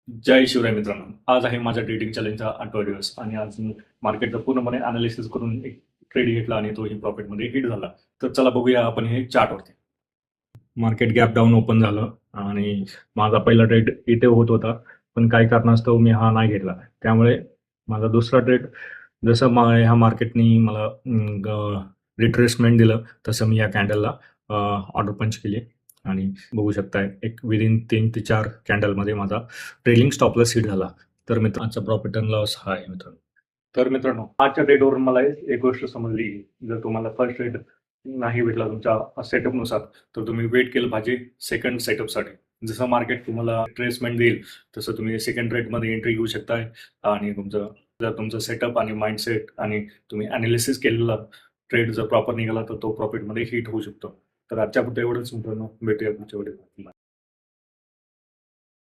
जय शिवराय मित्रांनो. आज आहे माझ्या ट्रेडिंग चॅलेंजचा 8वा दिवस आणि आज मी मार्केटचा पूर्णपणे अनालिसिस करून एक ट्रेड घेतला आणि तोही प्रॉफिटमध्ये हिट झाला. तर चला बघूया आपण हे चार्टवरती. मार्केट गॅप डाऊन ओपन झालं आणि माझा पहिला ट्रेड इथे होत होता, पण काही कारणास्तव मी हा नाही घेतला. त्यामुळे माझा दुसरा ट्रेड जसं ह्या मार्केटनी मला रिट्रेसमेंट दिलं तसं मी या कॅन्डलला ऑर्डर पंच केली आणि बघू शकताय एक विदिन 3 ते 4 कॅन्डलमध्ये माझा ट्रेलिंग स्टॉपलॉस हिट झाला. तर मित्रांचा प्रॉफिट अँड लॉस हा आहे मित्रांनो. तर मित्रांनो आजच्या ट्रेडवरून मला एक गोष्ट समजली, जर तुम्हाला फर्स्ट ट्रेड नाही भेटला तुमच्या सेटअपनुसार तर तुम्ही वेट केलं पाहिजे सेकंड सेटअपसाठी. जसं मार्केट तुम्हाला रिट्रेसमेंट देईल तसं तुम्ही सेकंड ट्रेडमध्ये एंट्री घेऊ शकताय आणि जर तुमचं सेटअप आणि माइंडसेट आणि तुम्ही अनालिसिस केलेला ट्रेड जर प्रॉपर निघाला तर तो प्रॉफिटमध्ये हिट होऊ शकतो. तर आजच्या पुरतं एवढंच मित्रांनो, भेटूया पुढच्या व्हिडिओ.